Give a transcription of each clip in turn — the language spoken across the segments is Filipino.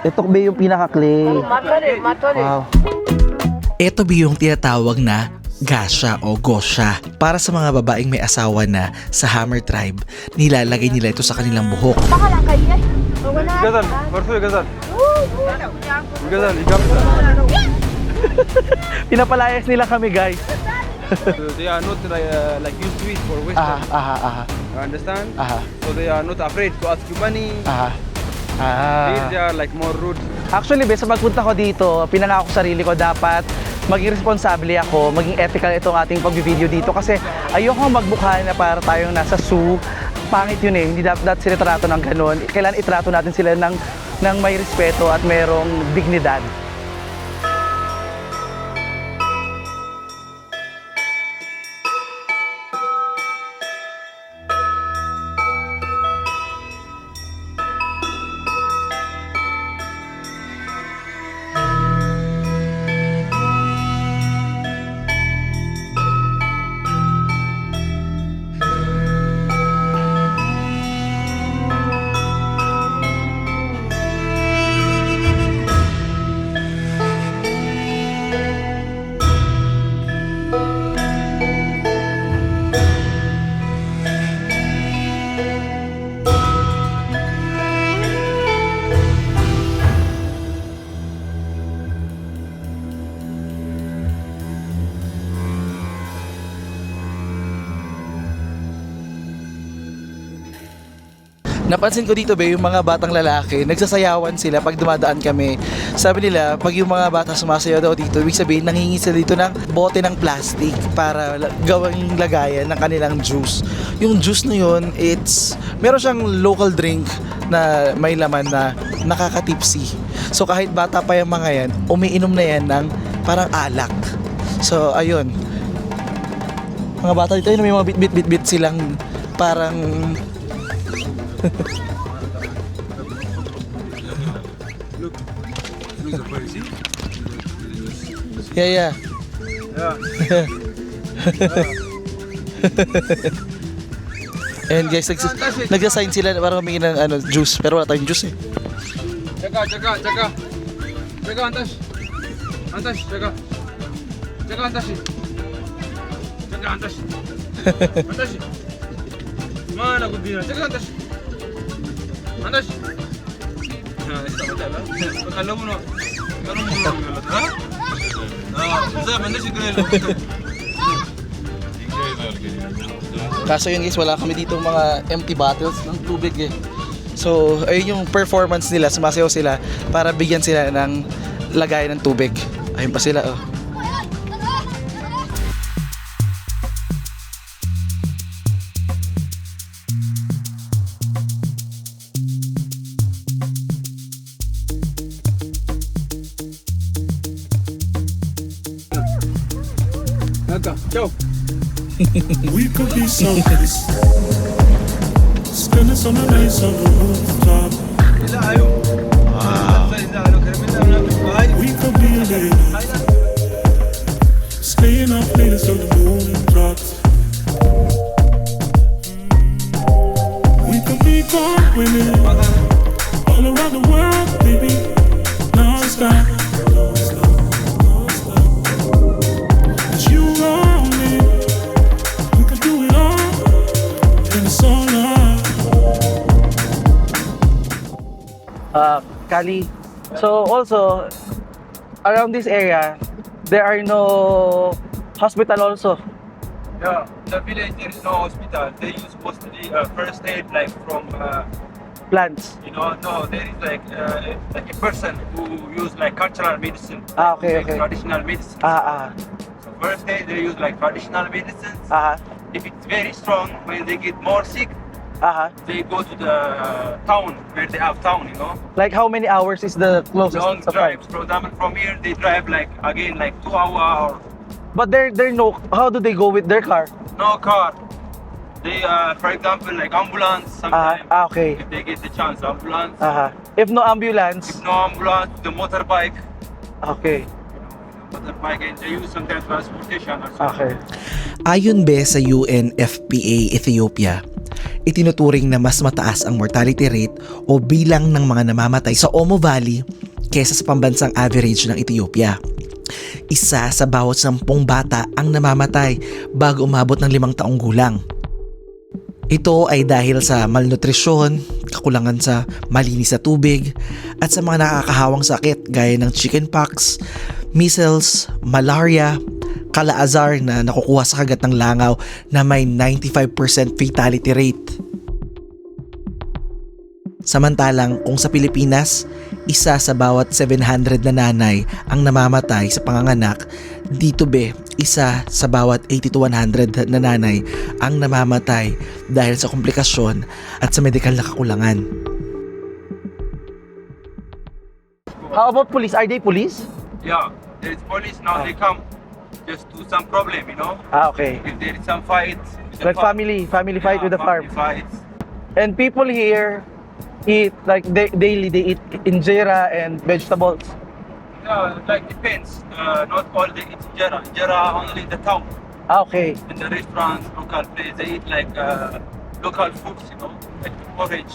Ito ba yung pinaka-clay? Wow. Ito ba yung tinatawag na gasha o gosha? Para sa mga babaeng may asawa na sa Hammer tribe, nilalagay nila ito sa kanilang buhok. Gazal, marfu Gazal. Gazal, ikam. Pinapalayas nila kami, guys. They are not like used to it for Western. You understand? So they are not afraid to ask you money. Here they are like more rude. Actually, sa pagpunta ko dito, pinangako sa sarili ko dapat maging responsable ako, maging ethical itong ating pag-video dito kasi ayoko magmukha na para tayong nasa zoo. Pangit yun eh, hindi dapat sinitrato ng ganun. Kailangan itrato natin sila ng may respeto at merong dignidad. Napansin ko dito ba yung mga batang lalaki, nagsasayawan sila pag dumadaan kami. Sabi nila, pag yung mga bata sumasayaw daw dito, ibig sabihin nanghingi sila dito ng bote ng plastic para gawing lagayan ng kanilang juice. Yung juice na yun, meron siyang local drink na may laman na nakaka-tipsy. So kahit bata pa yung mga yan, umiinom na yan ng parang alak. So ayun. Mga bata dito, yun may mga bit-bit silang parang Look the bird, see? yeah. Yeah. And guys, nagsasign sila para humingi ng juice, pero wala tayong juice eh. Jaga, Antash. Jaga, Antash. Jaga, Antash. Antash. Mana gudina, jaga Antash. Antash. Nah, esta batalla. Alam mo na. Meron mo na. Ha? Antash grelo. Kaso yun guys, wala kami dito mga empty bottles ng tubig eh. So, ayun yung performance nila, sumasayaw sila para bigyan sila ng lagay ng tubig. Ayun pa sila oh. Ciao. We could be selfish. Spending some days on the rooftop. We could be late. Staying up late until the moon drops. We could be gone winning all around the world, baby. Non-stop. Kali. So also around this area there are no hospital also. Yeah, in the village there is no hospital. They use mostly first aid like from Plants. no, there is like a person who use like cultural medicine. Okay. Traditional medicine. So first aid they use like traditional medicines. If it's very strong, when they get more sick, they go to the town where they have town, Like how many hours is the closest long supply? drives. For example, from here they drive like 2 hours. But they're no, how do they go with their car? No car. They for example like ambulance sometimes. Okay. If they get the chance, ambulance. If no ambulance. If no ambulance, the motorbike. Okay. Motorbike and they use sometimes transportation or something. Okay. Ayon be sa UNFPA Ethiopia, itinuturing na mas mataas ang mortality rate o bilang ng mga namamatay sa Omo Valley kesa sa pambansang average ng Ethiopia. Isa sa bawat 10 bata ang namamatay bago umabot ng 5 taong gulang. Ito ay dahil sa malnutrisyon, kakulangan sa malinis na tubig, at sa mga nakakahawang sakit gaya ng chickenpox, measles, malaria, kala-azar na nakukuha sa kagat ng langaw na may 95% fatality rate. Samantalang kung sa Pilipinas, isa sa bawat 700 na nanay ang namamatay sa panganganak, dito isa sa bawat 80 to 100 na nanay ang namamatay dahil sa komplikasyon at sa medikal na kakulangan. How about police? Are they police? Yeah, there is police now. They come just to some problem, you know. Okay. If there is some fight, with the Like farm. family fight with the farm. Family fights. And people here eat like daily they eat injera and vegetables. Yeah, like depends. Not all they eat injera. Injera only the town. Okay. In the restaurants, local place, they eat like local foods, you know, like porridge,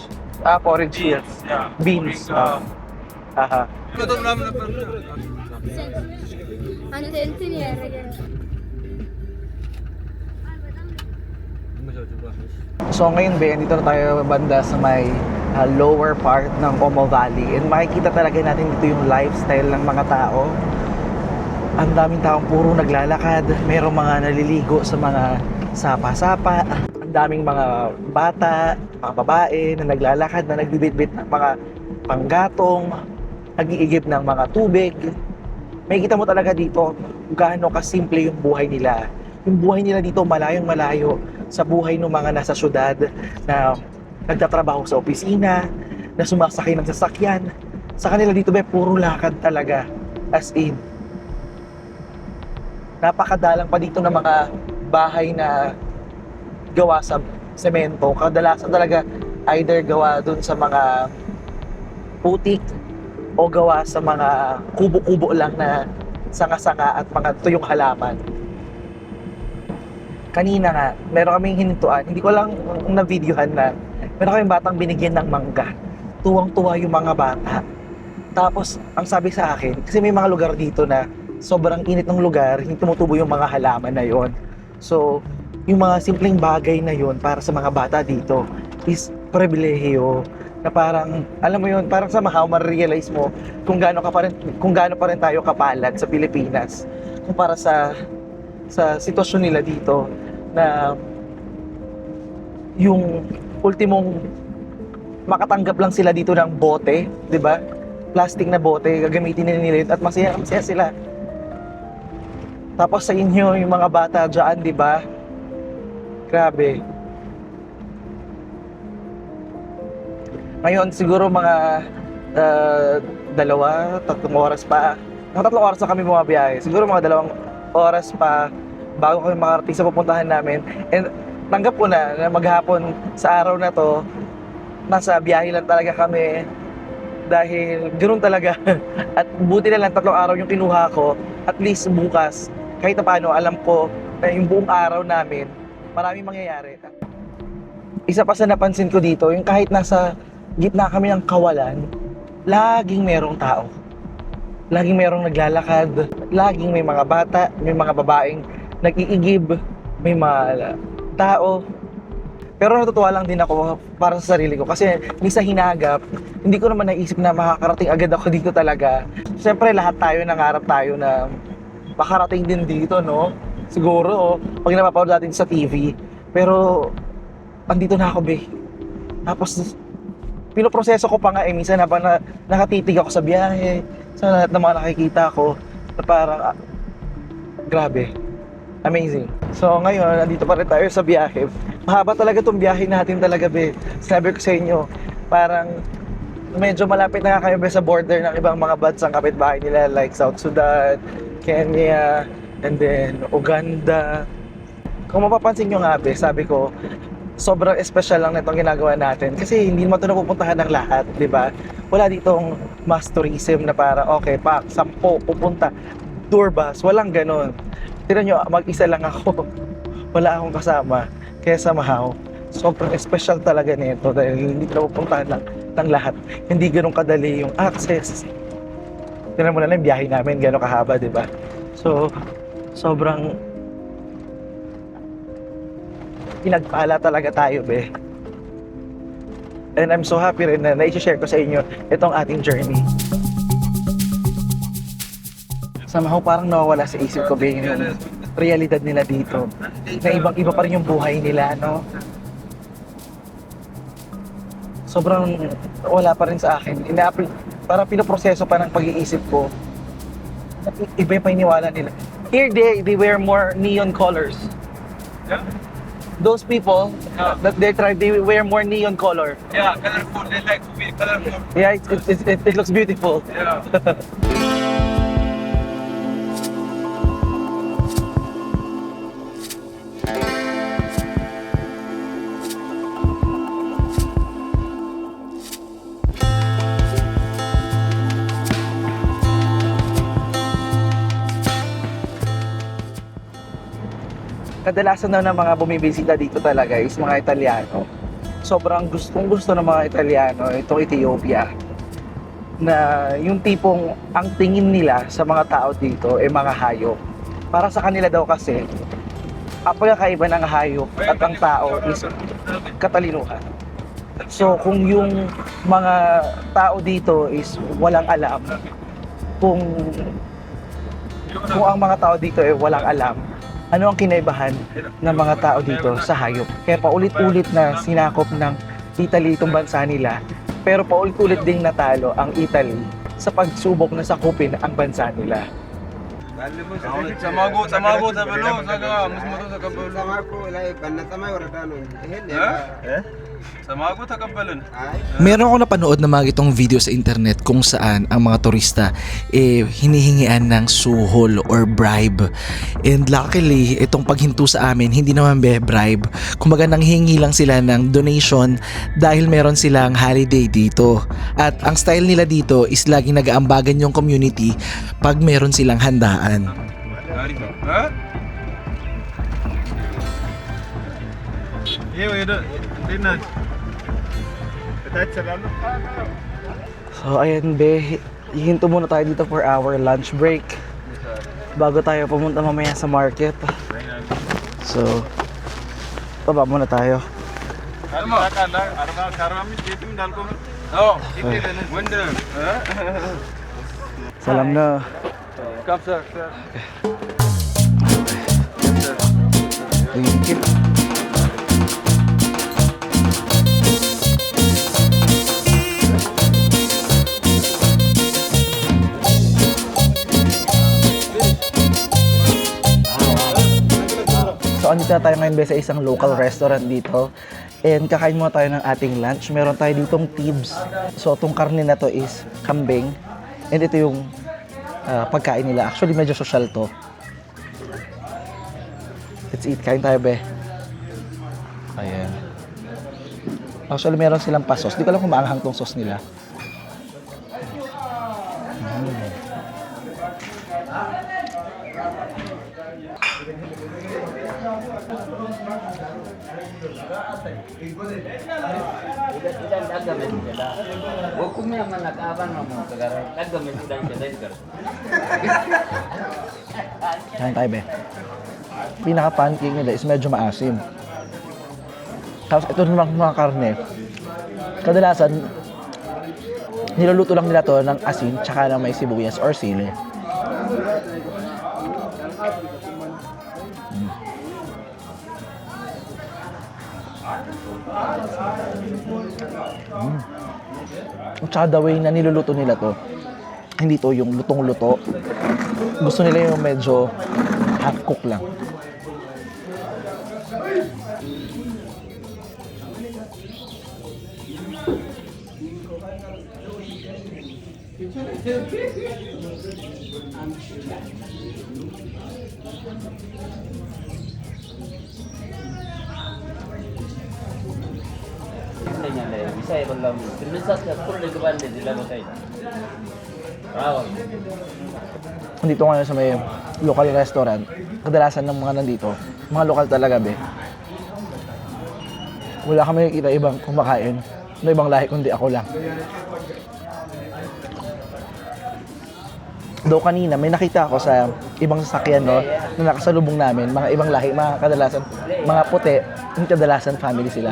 Porridge here. beans, yeah, Beans, porridge, Aha. انت انتني يا رجال. So ngayon dito na tayo banda sa may lower part ng Como Valley, and makikita talaga natin dito yung lifestyle ng mga tao. Ang daming taong puro naglalakad, mayroong mga naliligo sa mga sapa-sapa, ang daming mga bata, mga babae na naglalakad, na nagbibitbit ng mga panggatong, nag-iigib ng mga tubig. Makikita mo talaga dito kung gaano kasimple yung buhay nila. Yung buhay nila dito malayong malayo sa buhay ng mga nasa syudad na nagtatrabaho sa opisina, na sumasakay ng sasakyan. Sa kanila dito puro lakad talaga, as in. Napakadalang pa dito ng mga bahay na gawa sa semento. Kadalasan talaga either gawa dun sa mga putik o gawa sa mga kubo-kubo lang na sanga-sanga at mga tuyong halaman. Kanina nga, meron kaming hinintuan. Hindi ko lang na-videohan na meron kaming batang binigyan ng mangga. Tuwang-tuwa yung mga bata. Tapos, ang sabi sa akin, kasi may mga lugar dito na sobrang init ng lugar, hindi tumutubo yung mga halaman na yon. So, yung mga simpleng bagay na yon para sa mga bata dito is pribilehiyo na parang, alam mo yun, parang sa mahaw, ma-realize mo kung gaano pa rin tayo kapalad sa Pilipinas kumpara sa sitwasyon nila dito, na yung ultimong makatanggap lang sila dito ng bote, 'di ba? Plastic na bote, gagamitin nila yun at masaya sila. Tapos sa inyo, yung mga bata dyan, 'di ba? Grabe. Ngayon siguro mga 2-3 oras pa. Mga 3 oras na kami bumabiyahe. Siguro mga 2 oras pa bago kami makarating sa pupuntahan namin. And tanggap ko na maghapon sa araw na to, nasa biyahe lang talaga kami. Dahil ganoon talaga. At buti na lang 3 araw yung kinuha ko. At least bukas, kahit na paano, alam ko na yung buong araw namin, maraming mangyayari. Isa pa sa napansin ko dito, yung kahit nasa gitna kami ng kawalan, laging merong tao. Laging merong naglalakad, laging may mga bata, may mga babaeng nag-iigib, may mga tao. Pero natutuwa lang din ako para sa sarili ko kasi minsan hinagap, hindi ko naman naisip na makakarating agad ako dito talaga. Siyempre lahat tayo nangarap tayo na makarating din dito, no? Siguro, pag napapanood natin sa TV. Pero, andito na ako, Tapos, pinoproseso ko pa nga minsan habang nakatitig ako sa biyahe, sa lahat ng mga nakikita ko, na parang, grabe, amazing. So ngayon, nandito pa rin tayo sa biyahe. Mahaba talaga itong biyahe natin talaga, Sabi ko sa inyo, parang medyo malapit na kayo sa border ng ibang mga bansang kapitbahay nila like South Sudan, Kenya, and then Uganda. Kung mapapansin nyo nga, sabi ko, sobrang espesyal lang nitong ginagawa natin kasi hindi naman ito napupuntahan ng lahat, di ba? Wala ditong mass tourism na para, okay, 10 pupunta, tour bus, walang ganon. Tignan nyo, mag-isa lang ako. Wala akong kasama. Kaya sa Mahaw, sobrang espesyal talaga nito dahil hindi ito napupuntahan ng lahat. Hindi ganon kadali yung access. Tingnan mo na lang yung biyahe namin, gano'ng kahaba, di ba? So, sobrang pinagpala talaga tayo, be. And I'm so happy rin na na-share ko sa inyo itong ating journey. Somehow parang nawawala sa isip ko, be, yung realidad nila dito. Na ibang-iba pa rin yung buhay nila, no? Sobrang wala pa rin sa akin. Parang pinoproseso pa ng pag-iisip ko. Iba yung paniniwala nila. Here, they wear more neon colors. Yeah. Those people that they try, they wear more neon color. Yeah, colorful. They like to be colorful. Yeah, it looks beautiful. Yeah. Kadalasan na ng mga bumibisita dito talaga is mga Italiano. Sobrang gusto ng mga Italiano itong Ethiopia. Na yung tipong ang tingin nila sa mga tao dito ay mga hayop. Para sa kanila daw kasi, ang pagkakaiba ng hayop at ang tao is katalinuhan. So kung yung mga tao dito is walang alam, kung ang mga tao dito ay walang alam, ano ang kinaibahan ng mga tao dito sa hayop. Kaya paulit-ulit na sinakop ng Italy itong bansa nila, pero paulit-ulit ding natalo ang Italy sa pagsubok na sakupin ang bansa nila. Samago sa balo, saka mas mo sa kabalo. Samago sa kabalon. Meron ako napanood na mga itong video sa internet kung saan ang mga turista hinihingian ng suhol or bribe. And luckily, itong paghinto sa amin, hindi naman bribe. Kumbaga nanghingi lang sila ng donation dahil meron silang holiday dito. At ang style nila dito is laging nag-aambagan yung community pag meron silang handaan. Ha? So ayan be, hihinto muna tayo dito for our lunch break bago tayo pumunta mamaya sa market. So, baba muna tayo. Salam na. Come sir. Thank you. So, andito na tayo ngayon be sa isang local restaurant dito. And kakain muna tayo ng ating lunch. Meron tayo ditong tibs. So, itong karne na to is kambing. And ito yung pagkain nila. Actually, medyo social to. Let's eat. Kain tayo, be. Ayan. Actually, meron silang pasos. Di ko alam kung maanghang tong sauce nila. Kain tayo, be. Pinaka-pancake nila is medyo maasim. Tapos ito naman mga karne. Kadalasan, niluluto lang nila to ng asin tsaka ng may sibuyas or sili. At saka the way na niluluto nila to, hindi to yung lutong-luto. Gusto nila yung medyo half-cook lang. Dito ngayon sa may local restaurant, kadalasan ng mga nandito, mga lokal talaga, be. Wala kami nakikita ibang kumakain na ibang lahi kundi ako lang. Though kanina may nakita ako sa ibang sasakyan, no, na nakasalubong namin, mga ibang lahi, mga kadalasan, mga puti, yung kadalasan family sila.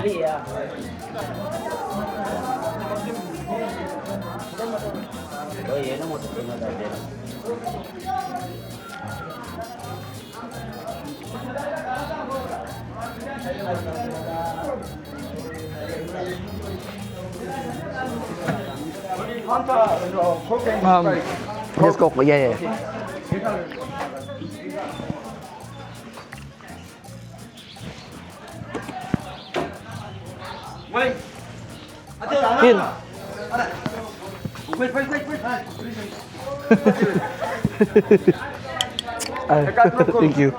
Just Coco, yeah, yeah. Yun. Thank you.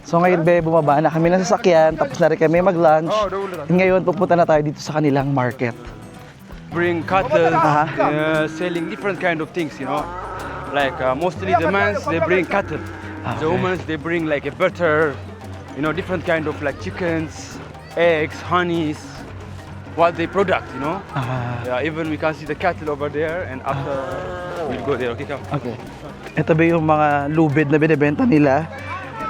So ngayon be, bumaba na kami ng sasakyan, tapos na rin kami mag-lunch. Ngayon pupunta na tayo dito sa kanilang market. Bring cattle, Uh-huh. selling different kind of things, you know. Like mostly the men, they bring cattle. The Okay. women, they bring like a butter, you know, different kind of like chickens, eggs, honeys, what they product, you know. Yeah, even we can see the cattle over there, and after we'll go there. Okay, come. Okay. Ito ba yung mga lubid na binibenta nila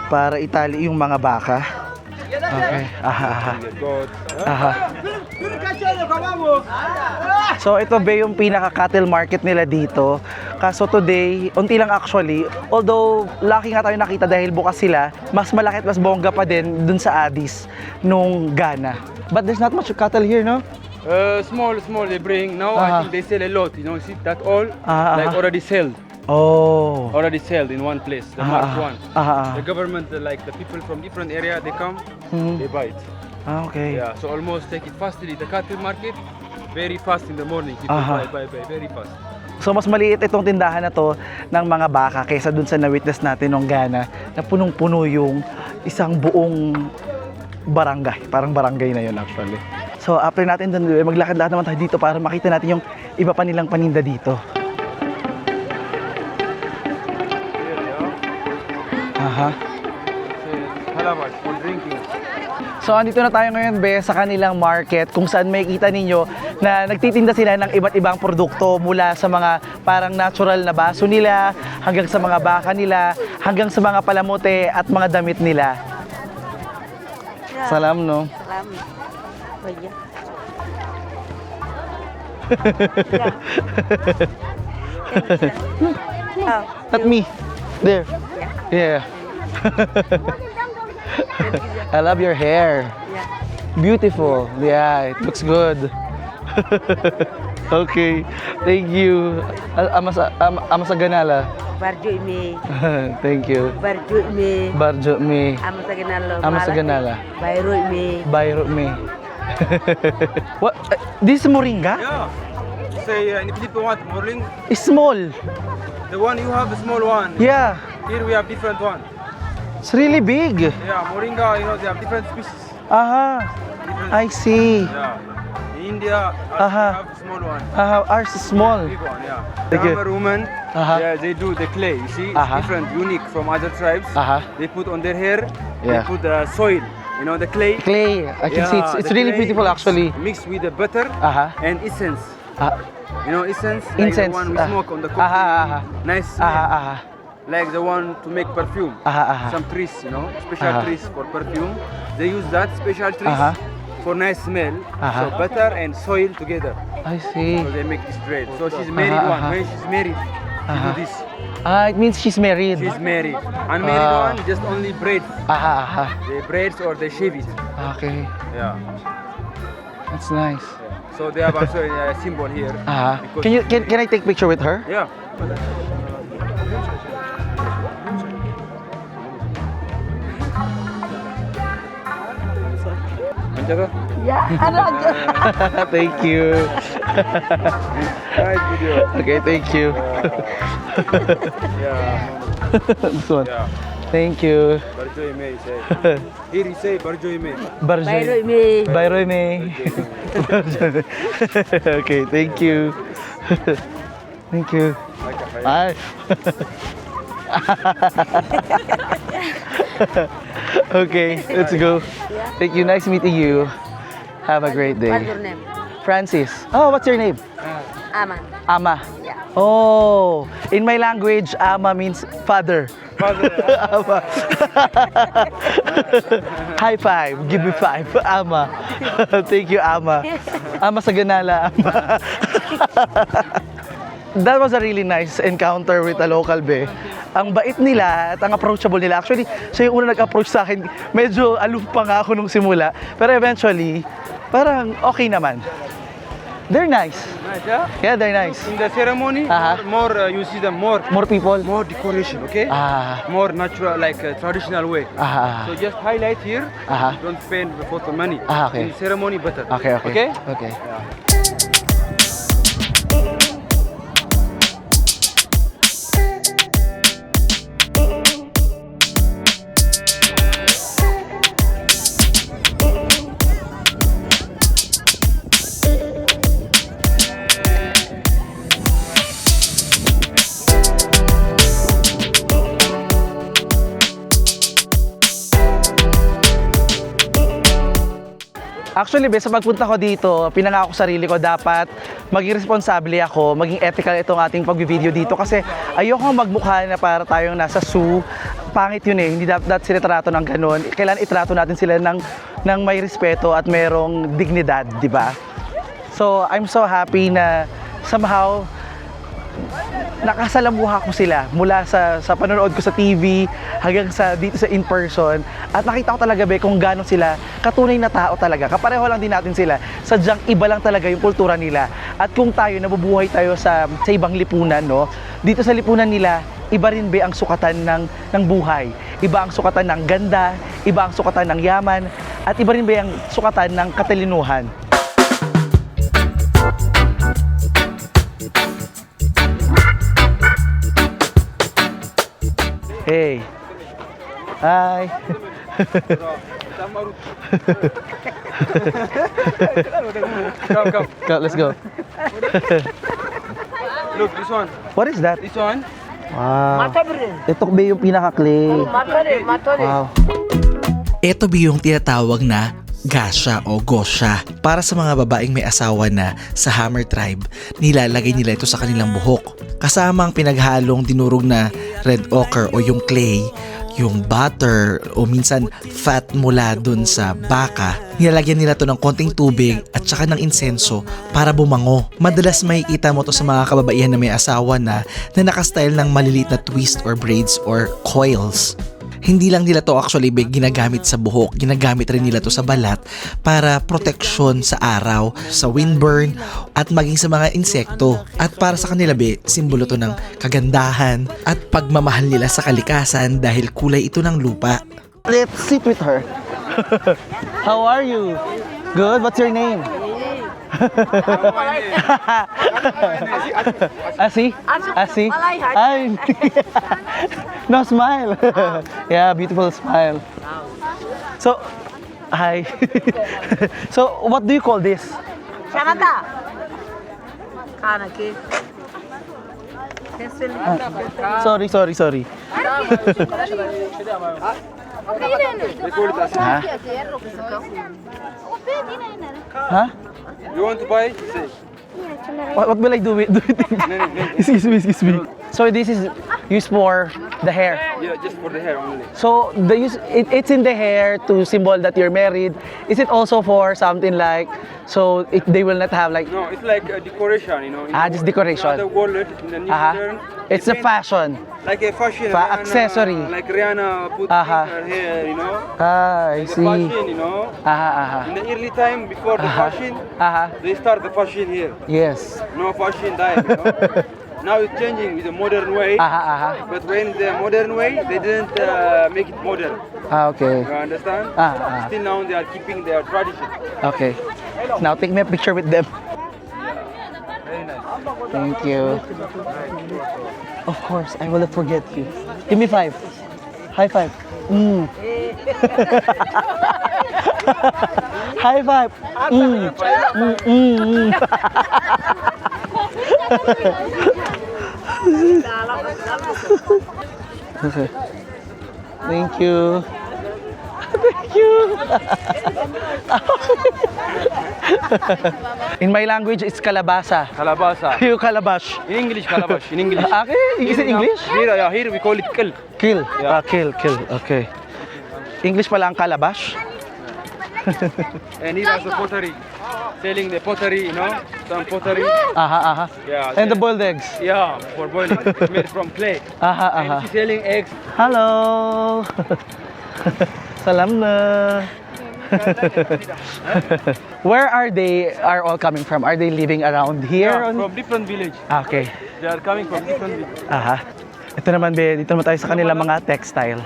para itali yung mga baka? Okay. Goat. So ito ba yung pinaka-cattle market nila dito? Kaso today, unti lang actually. Although, lucky nga tayo nakita dahil bukas sila, mas malaki at mas bongga pa din dun sa Addis nung Ghana. But there's not much cattle here, no? Small they bring. Now I think they sell a lot. You know, see that all like already sold. Oh. Already sold in one place, the marked one. Ah. The government, like the people from different area, they come, they buy it. Okay. Yeah, so almost take it fastly. The cattle market, very fast in the morning. People buy, very fast. So mas maliit itong tindahan na to ng mga baka kaysa dun sa na-witness natin nung Ghana na punong-puno yung isang buong barangay. Parang barangay na yun actually. So after natin dun, maglakad-lakad naman tayo dito para makita natin yung iba pa nilang paninda dito. Halawat for drinking. So andito na tayo ngayon be sa kanilang market kung saan makikita ninyo na nagtitinda sila ng iba't ibang produkto mula sa mga parang natural na baso nila hanggang sa mga baka nila hanggang sa mga palamote at mga damit nila. Salam no. Salam. Oh iya. Oh, At me. There. Yeah. I love your hair. yeah. Beautiful. Yeah, it looks good. Okay. Thank you. Amasa ganala. Barjo ini, Thank you. barjo ini. Barjo me. Ama sa ganalo. Bayro ini. Bayro me. What? This is moringa? Yeah. Say in Filipino what? Morning. Small. The one you have, the small one. Yeah. Here we have different one. It's really big. Yeah, moringa. You know they have different species. Aha. Different. I see. Yeah. In India, we have small one. Ours is small. Big one, yeah. Thank you. The women, Uh-huh. they do the clay. You see, it's Uh-huh. different, unique from other tribes. Uh-huh. They put on their hair. Yeah. They put the soil. You know the clay. Clay. I can see it's the really clay beautiful actually. Mixed with the butter Uh-huh. and essence. Ah, You know essence, like incense. the one we smoke on the coffee. Aha. Nice smell. Aha. Like the one to make perfume. Aha. Some trees, you know, special Uh-huh. trees for perfume. They use that special trees Uh-huh. for nice smell. Uh-huh. So butter and soil together. I see. So they make this bread. So she's married Uh-huh, one. uh-huh. When she's married, she do this. It means she's married. She's married. Unmarried Ah. one, just only bread. Aha. They braids or they shave it. Okay. Yeah. That's nice. So they have also a symbol here. Because- Can I take picture with her? Yeah. Jaka? Ya, ano dyan? Thank you. Nice video. Okay, thank you. Yeah. This one. Yeah. Thank you. Barjoy May say. Here he say Barjoy May. Bayroy Barjoy. mi. Byroy May. Okay, thank you. Thank you. Like a high. Ay. Okay, let's go. Thank you. Nice meeting you. Have a great What's day. your name? Francis. Oh, what's your name? Ama. Ama. Yeah. Oh, in my language, ama means father. Father. Ama. High five. Give me five. Ama. Thank you, Ama. Ama sa ganala, Ama. That was a really nice encounter with a local be. Ang bait nila at ang approachable nila. Actually, siya yung una nag-approach sa akin. Medyo aloof pa nga ako nung simula. Pero eventually, parang okay naman. They're nice. Nice, yeah? Yeah, they're nice. In the ceremony, more you see them more More people? more decoration, okay? More natural, like traditional way. So just highlight here. Don't spend the photo money. Okay. In ceremony better. Okay, okay. Okay? Okay. Actually, sa pagpunta ko dito, pinangako ko sarili ko dapat maging responsable ako, maging ethical itong ating pag-video dito kasi ayoko magmukha na para tayong nasa zoo. Pangit yun eh, hindi dapat sinitrato ng ganun. Kailangan itrato natin sila ng may respeto at merong dignidad, di ba? So, I'm so happy na somehow nakasalamuha ko sila mula sa panonood ko sa TV hanggang sa dito sa in-person at nakita ko talaga kung gaano sila katunay na tao talaga. Kapareho lang din natin sila. Sadyang iba lang talaga yung kultura nila. At kung tayo nabubuhay tayo sa ibang lipunan, no? Dito sa lipunan nila, iba rin ang sukatan ng buhay. Iba ang sukatan ng ganda, iba ang sukatan ng yaman, at iba rin ang sukatan ng katalinuhan. Hey. Hi. Come. Go, let's go. Look, this one. What is that? This one. Wow. Mata bro. Ito ba yung pinaka-clay? Mata rin, mata rin. Wow. Ito ba yung tinatawag na gasha o gosha. Para sa mga babaeng may asawa na sa Hammer tribe, nilalagay nila ito sa kanilang buhok. Kasama ang pinaghalong dinurog na red ochre o yung clay, yung butter o minsan fat mula dun sa baka. Nilalagyan nila to ng konting tubig at saka ng insenso para bumango. Madalas makikita mo to sa mga kababaihan na may asawa na nakastyle ng maliliit na twist or braids or coils. Hindi lang nila to actually ginagamit sa buhok, ginagamit rin nila to sa balat para proteksyon sa araw, sa windburn at maging sa mga insekto. At para sa kanila simbolo to ng kagandahan at pagmamahal nila sa kalikasan dahil kulay ito ng lupa. Let's sit with her. How are you? Good. What's your name? Asi? Asi? Ay. No, smile. Yeah, beautiful smile. So, hi. So, what do you call this? Shamata. Kanaki. Sorry. Huh? You want to buy? Say. What will I do with it? Excuse me. So this is used for the hair. Yeah, just for the hair only. So it's in the hair to symbol that you're married. Is it also for something like they will not have like No, it's like a decoration, you know. just decoration. The wallet in the new modern. It's a fashion. Like a fashion. Accessory. Like Rihanna put in her hair, you know. I Like a see. fashion, you know. In the early time before the fashion, they start the fashion here. Yes. No fashion diet, you know. now it's changing with the modern way. But when the modern way, they didn't make it modern. Okay. You understand? Ah. Still now they are keeping their tradition. Okay. Now take me a picture with them. Very nice. Thank you. Of course, I will not forget you. Give me 5. High five. High five. Okay. Thank you. Thank you. In my language, it's kalabasa. Kalabasa. You calabash. In English, calabash. In English. Okay, is it English? Here we call it kill. Kill. Yeah. Kill. Okay. English pala ang calabash. And here also pottery. Selling the pottery, you know, some pottery. Aha. Yeah. And the boiled eggs. Yeah, for boiling. Made from clay. Aha. And she's selling eggs. Hello. Salam na. Where are they all coming from? Are they living around here? Yeah, from different village. Okay. They are coming from different village. Aha. Ito naman be, dito naman tayo sa kanila mga textile.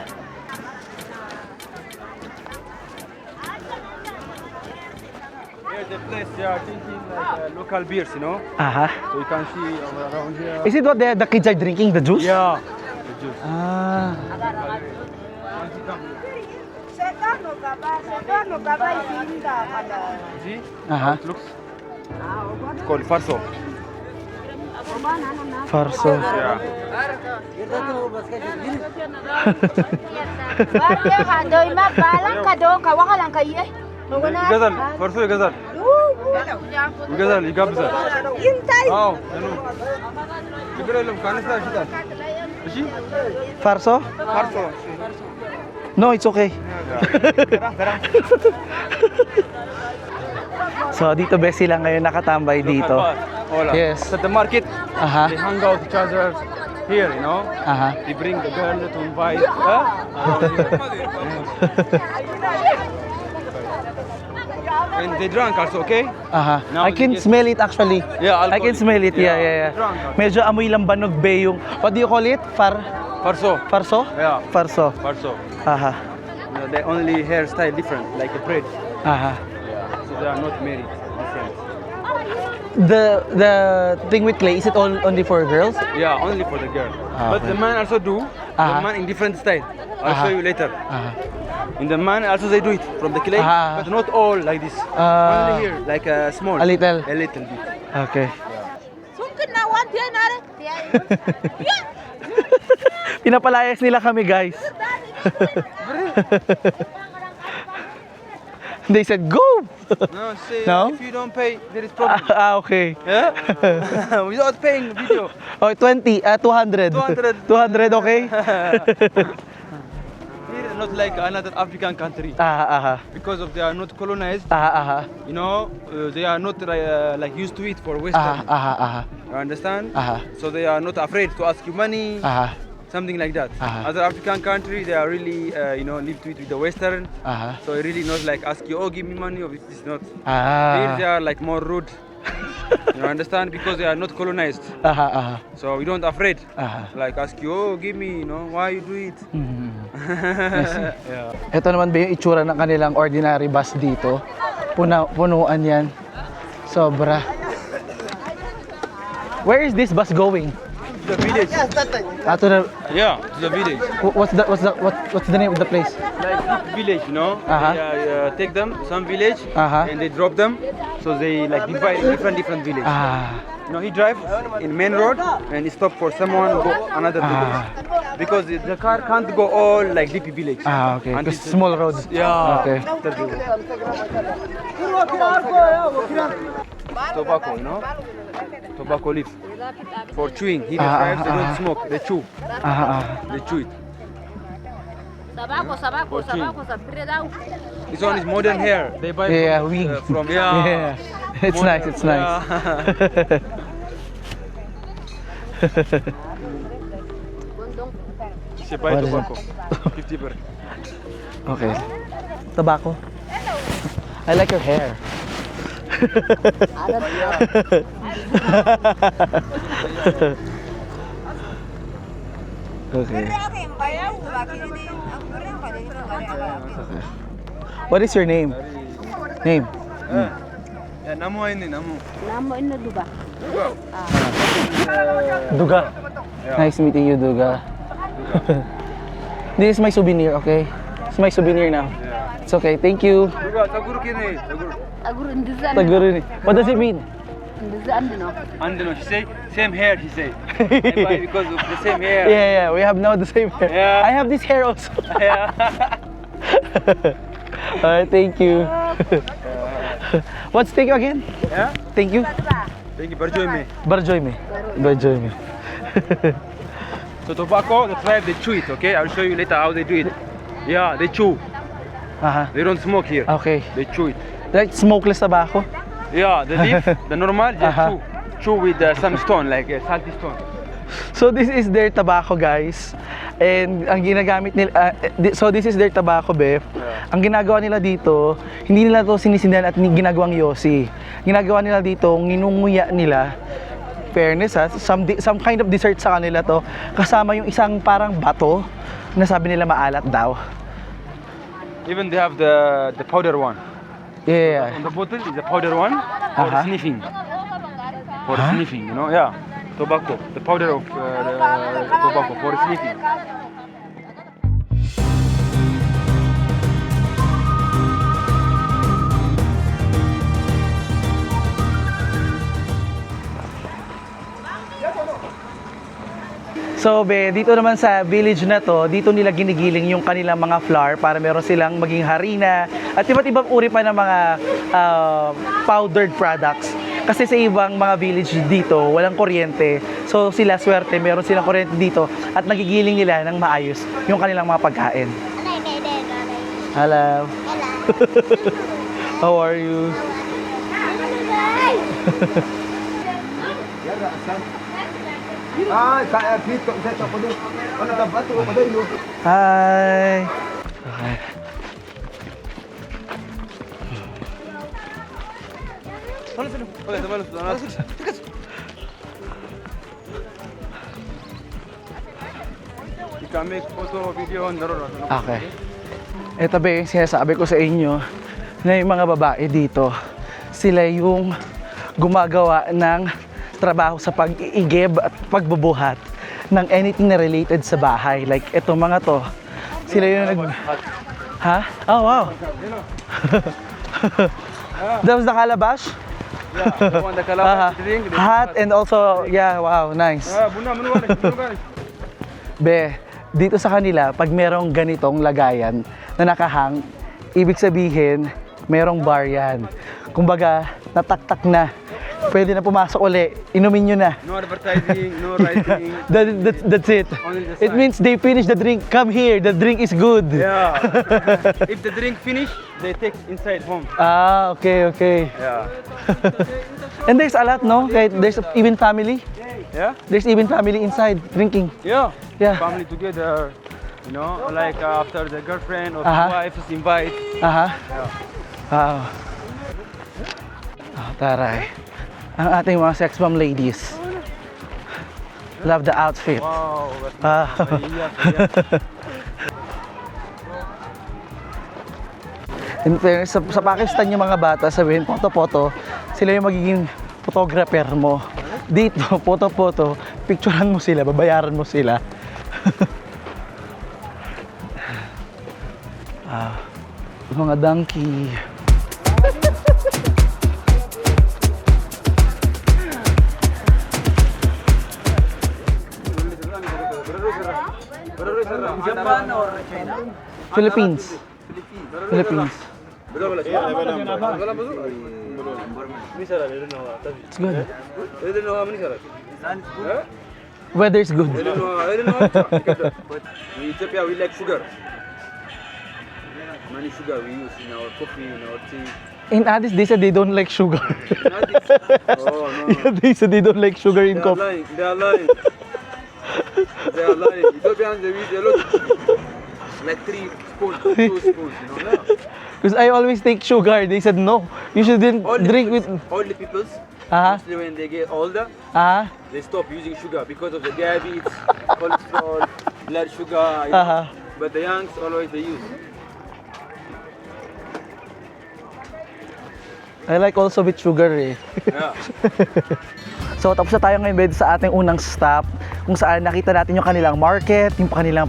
Here's the place they are drinking like local beers, you know. Aha. So you can see around here. Is it what the kids are drinking, the juice? Yeah. The juice. Ah. See? Aha. It looks. It's called farso. Farso. Yeah. غزل فرسو غزل غزل يقبزل اه تقرا لهم كان شتا ماشي Farso? فرسو No, it's okay. So dito be sila ngayon nakatambay dito. Yes. At the market, Aha. they hang out each other here, you know. Aha. They bring the girl to invite. Around here. And they drunk also, okay? Aha. Now I can they get- smell it actually. Yeah, I can alcohol. smell it. Yeah. Drunk. Medyo amoy lambanog be yung, what do you call it? Farso. Farso? Yeah. Farso. Farso. Aha. The only hairstyle different, like a braid. Aha. So they are not married. Different. The thing with clay, is it only for girls? Yeah, only for the girl. But okay. the man also do. Uh-huh. The man in different style. I'll Uh-huh. show you later. Aha. In the man also they do it from the clay, Uh-huh. but not all like this. Only here, like a small. A little. A little bit. Okay. Pinapalayas nila kami, guys. They said, go! No, say No? if you don't pay, there is problem. Okay. Yeah? Without paying video. Oh, 200. 200. 200, okay? Here not like another African country Aha. because of they are not colonized. Aha. You know, they are not like used to it for Western. Aha. You understand? Aha. So they are not afraid to ask you money. Aha. Something like that. Uh-huh. Other African country, they are really, live to it with the Western. Aha. So I really not like ask you, oh, give me money, or this is not. Here they Ah. are like more rude. You understand? Because they are not colonized. Aha. So we don't afraid. Aha. Like ask you, oh, give me, why you do it? Yeah. Ito naman ba yung itsura ng kanilang ordinary bus dito? Punuan yan. Sobra. Where is this bus going? The village. To the, Yeah, to the village. what's the name of the place? Like village, Uh-huh. They take them some village Uh-huh. and they drop them. So they like divide different village. Ah. He drive in main road and he stop for someone go another village because the car can't go all like Lipi village. Ah, okay. Until Because small roads. Yeah. Okay. Tobacco, tobacco leaf for chewing. He Ah, drives, they ah, don't ah. smoke, they chew. Aha. They chew it. Sabako, This one is modern hair. They buy Yeah, from, wig. from Yeah. It's nice. It's nice. Yeah. She buy What is tobacco. 50%. Okay. Tobacco. I like your hair. Okay. What is your name? Name? Yeah, Namu ini Namu. Namo ino duba. Duga. Nice meeting you, Duga. This is my souvenir, okay? It's my souvenir now. It's okay, thank you. Juga Taguru kini. Taguru. Aguro ndizan. Taguro ni. What does it mean? Ndizan no. Andino, she say same hair. She say. I buy because of the same hair. Yeah, we have now the same hair. Yeah. I have this hair also. Yeah. Alright, thank you. What's thank you again? Yeah. Thank you. Thank you for joining me. Barjoy me. Barjoy me. So tobacco, the tribe they chew it. Okay, I'll show you later how they do it. Yeah, they chew. They don't smoke here. Okay. They chew it. Like smokeless tobacco? Yeah, the leaf, the normal, just chew with some stone, like a salty stone. So this is their tobacco, guys. And ang ginagamit nila, so this is their tobacco, Bef. Ang ginagawa nila dito, hindi nila to sinisindihan at ginagawang yosi. Ginagawa nila dito, nginunguya nila. Fairness ha, some kind of dessert sa kanila to. Kasama yung isang parang bato na sabi nila maalat daw. Even they have the powder one. Yeah. On the bottle is the powder one for sniffing. For sniffing, you know, yeah. Tobacco, the powder of the tobacco for sniffing. So, be, dito naman sa village na to, dito nila ginigiling yung kanilang mga flour para meron silang maging harina at iba't ibang uri pa ng mga powdered products. Kasi sa ibang mga village dito, walang kuryente. So, sila swerte, meron silang kuryente dito at nagigiling nila ng maayos yung kanilang mga pagkain. Hello. How are you? Hi. Okay. You can make photo, video, Okay. Ito ba yung sinasabi ko sa inyo na yung mga babae dito, sila yung gumagawa ng trabaho sa pag-iigib at pagbubuhat ng anything na related sa bahay. Like itong mga to, sila yung nag... Ha? Oh, wow. That was the calabash? Yeah, the one that calabash drink. Hot and also, yeah, wow, nice. Be, dito sa kanila, pag merong ganitong lagayan na nakahang, ibig sabihin, merong bar yan. Kumbaga, nataktak na. Pwede na pumasok uli. Inumin nyo na. No advertising, no writing. That's it. Only the It sign. means they finish the drink. Come here, the drink is good. Yeah. If the drink finish, they take inside home. Ah, okay, okay. Yeah. And there's a lot, no? Kahit there's even family. Yeah? There's even family inside drinking. Yeah. Yeah. Family together. You know, like after the girlfriend or Uh-huh. the wife is invite. Aha. Yeah. Wow. Oh, taray. Ang ating mga sex bomb ladies. Love the outfit. Wow. Ah. In fairness, sa Pakistan yung mga bata, sabihin, photo-photo, sila yung magiging photographer mo. Dito, photo-photo, picturean mo sila, babayaran mo sila. Mga donkey. Japan or China? Philippines. Philippines. It's good. Weather's good. But in Ethiopia we like sugar. Many sugar we use in our coffee, in our tea. In Addis, they said they don't like sugar. Oh no. Yeah, they said they don't like sugar in They are coffee. lying. They are lying. They are lying. Ethiopians they use a lot. Like 3 spoons, 2 spoons, you know. Because I always take sugar. They said no, you shouldn't All the drink with. peoples, all the peoples, Mostly when they get older, they stop using sugar because of the diabetes, cholesterol, blood sugar. You know. But the youngs always they use. I like also with sugar eh. Yeah. So tapos na tayo ngayon Bed sa ating unang stop kung saan nakita natin yung kanilang market, yung kanilang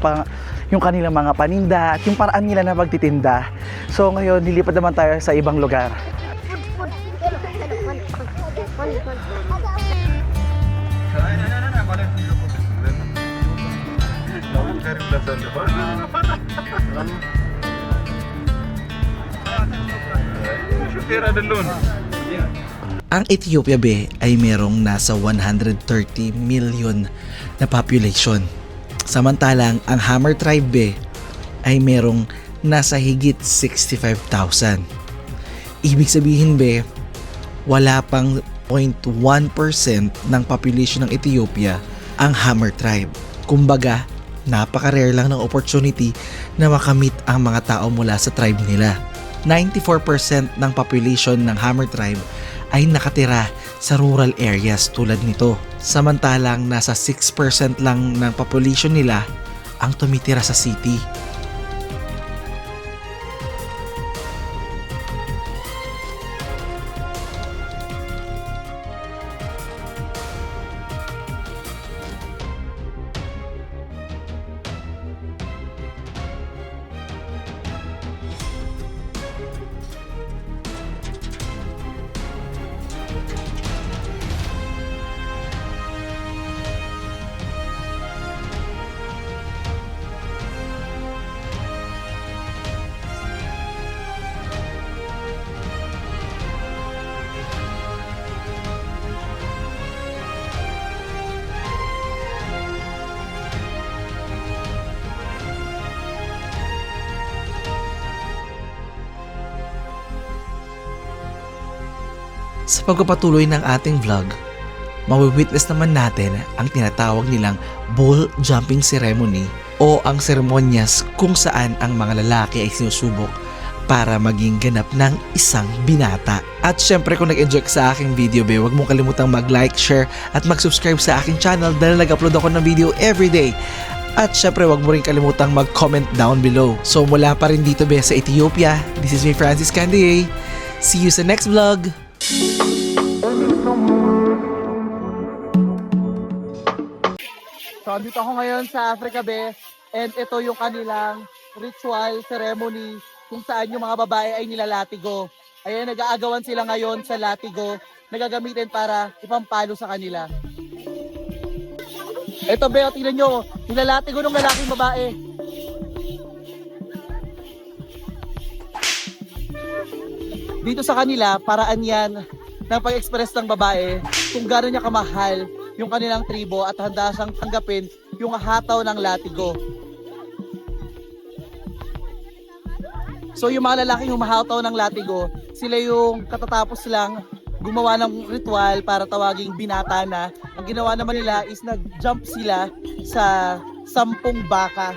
mga paninda at yung paraan nila na magtitinda. So ngayon lilipat naman tayo sa ibang lugar. Ang Ethiopia be ay merong nasa 130 million na population. Samantalang ang Hammer tribe be ay merong nasa higit 65,000. Ibig sabihin be, wala pang 0.1% ng population ng Ethiopia ang Hammer tribe. Kumbaga, napaka-rare lang ng opportunity na makamit ang mga tao mula sa tribe nila. 94% ng population ng Hammer tribe ay nakatira sa rural areas tulad nito. Samantalang nasa 6% lang ng population nila ang tumitira sa city. Sa pagpapatuloy ng ating vlog, mawitness naman natin ang tinatawag nilang bull jumping ceremony o ang seremonyas kung saan ang mga lalaki ay sinusubok para maging ganap ng isang binata. At syempre kung nag-enjoy ka sa aking video be, huwag mong kalimutang mag-like, share at mag-subscribe sa aking channel dahil nag-upload ako ng video everyday. At syempre huwag mo rin kalimutang mag-comment down below. So mula pa rin dito be sa Ethiopia, this is me Francis Candiaye. See you sa next vlog! So andito ako ngayon sa Africa Be and ito yung kanilang ritual ceremony kung saan yung mga babae ay nilalatigo. Ayan, nag-aagawan sila ngayon sa latigo na gagamitin para ipampalo sa kanila. Ito Be, tingnan nyo, nilalatigo ng lalaking babae. Dito sa kanila, paraan yan ng pag-express ng babae kung gano'n niya kamahal yung kanilang tribo at handa siyang tanggapin yung hataw ng latigo. So yung mga lalaking humahataw ng latigo, sila yung katatapos lang gumawa ng ritual para tawaging binata na. Ang ginawa naman nila is nag-jump sila sa 10 baka.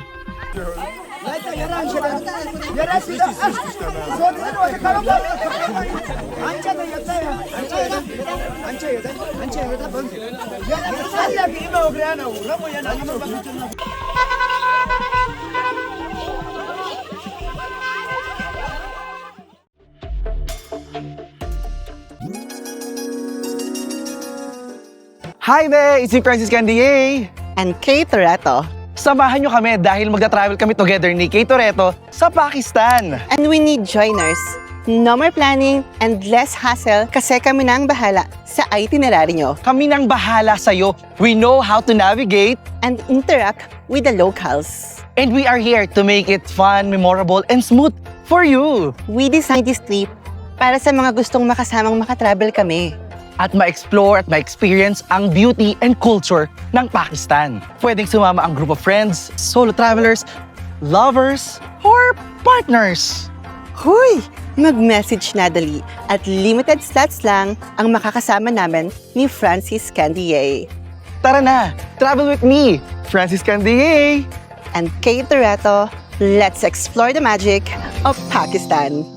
Hi there! It's me Francis Candiaye! And Kay Toretto. Samahan nyo kami dahil magta-travel kami together ni Kay Toretto sa Pakistan. And we need joiners. No more planning and less hassle kasi kami na ang bahala sa itinerary nyo Kami nang bahala sa'yo. We know how to navigate and interact with the locals. and we are here to make it fun, memorable, and smooth for you. We designed this trip para sa mga gustong makasamang makatravel kami. At ma-explore at ma-experience ang beauty and culture ng Pakistan. Pwedeng sumama ang group of friends, solo travelers, lovers, or partners. Huy! Mag-message na dali at limited slots lang ang makakasama namin ni Francis Candiaye. Tara na, travel with me, Francis Candiaye. And Kay Toretto, let's explore the magic of Pakistan.